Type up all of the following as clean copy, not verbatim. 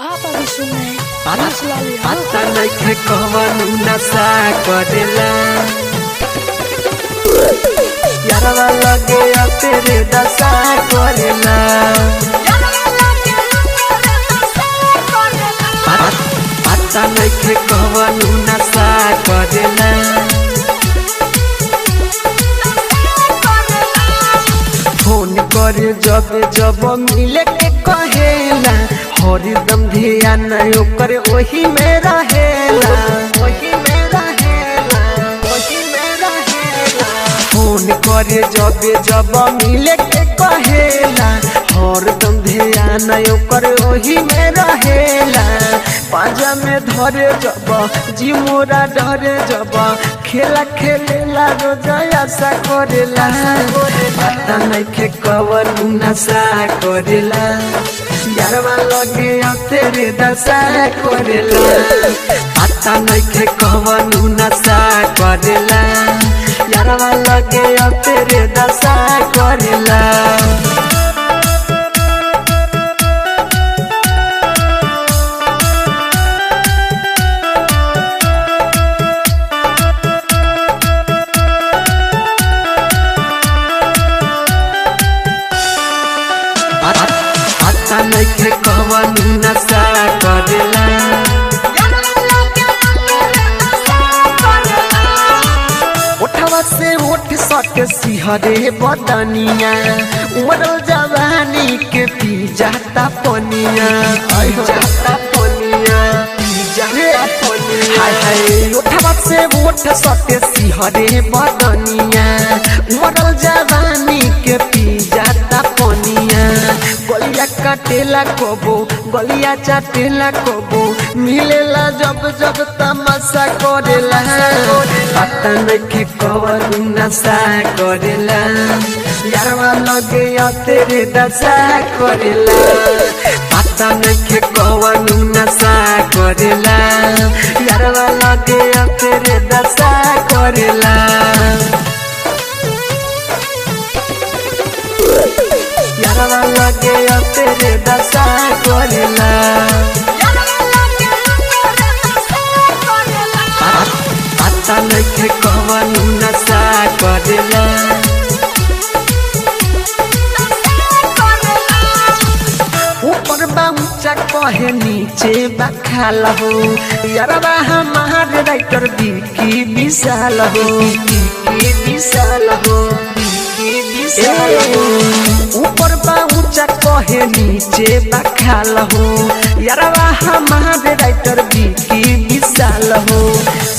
आप अभी सुन रहे हैं पता नइखे कवनो नशा करेला यारवा लगे तेरे दशा करेला पता नइखे कवनो नशा करेला फोन करे जब मिले के कहेला हरदम ध्यान ओकर वही में रहेला फोन करे जब मिले के कहेला हरदम ध्यान ओकर वही में रहेला पाजा में धरे जब जी मोरा डरे जब खेला खेलेला रोज आशा करेला पता नइखे कवनो नशा करेला यारवा लगे तेरे दशा करेला पता नइखे कवनो नशा करेला यारवा लगे तेरे दशा करेला पता नइखे कवनो नशा करेला उठवा से उठ सट सिहरे बदनिया उमरल जवानी के पी जाता पनिया उठवा से उठ सट सिहरे बदनिया उमरल जवानी के पी जाता पनिया गलिया काटेला कबो गलिया चाटेला कबो मिलेला जब तमाशा करेला पता नइखे कवनो नशा करेला यारवा लगे तेरे दशा करेला पता नइखे कवनो नशा करेला यारवा लगे तेरे दशा करेला यारवा लगे तेरे दशा करेला पता नइखे कवनो नशा करेला ऊपर बाऊचा कहे नीचे बखाल हो यारवा हमारे राइटर बिकी विशाल हो ऊपर बाऊचा कहे नीचे बखाल हो यारवा हमारे राइटर बिकी विशाल हो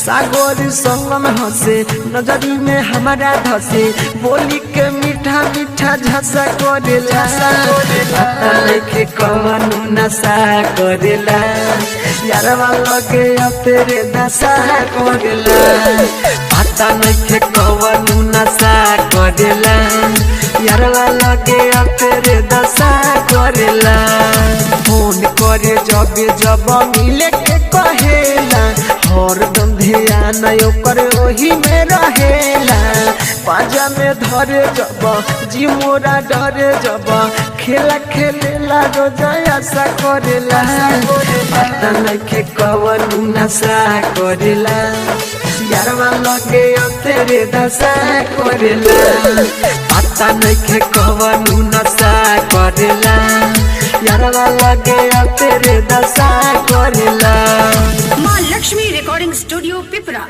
सागर संगम हंसे नजरी में हमारा धसे बोली के मीठा मीठा झसा करेला पता नइखे कवनो नशा करेला यारवा लगे तेरे दशा करेला पता नइखे कवनो नशा करेला यारवा लगे तेरे दशा करेला फोन करे जब मिले के कहेला हरदम ध्यान ओकर वही में रहेला पाजा में धरे जब जी मोरा डरे जब खेला खेलेला रोज आशा करेला पता नइखे कवनो नशा करेला यारवा लगे तेरे दशा करेला पता नइखे कवनो नशा करेला यारवा लगे तेरे दशा करेला माँ लक्ष्मी रिकॉर्डिंग स्टूडियो पिपरा।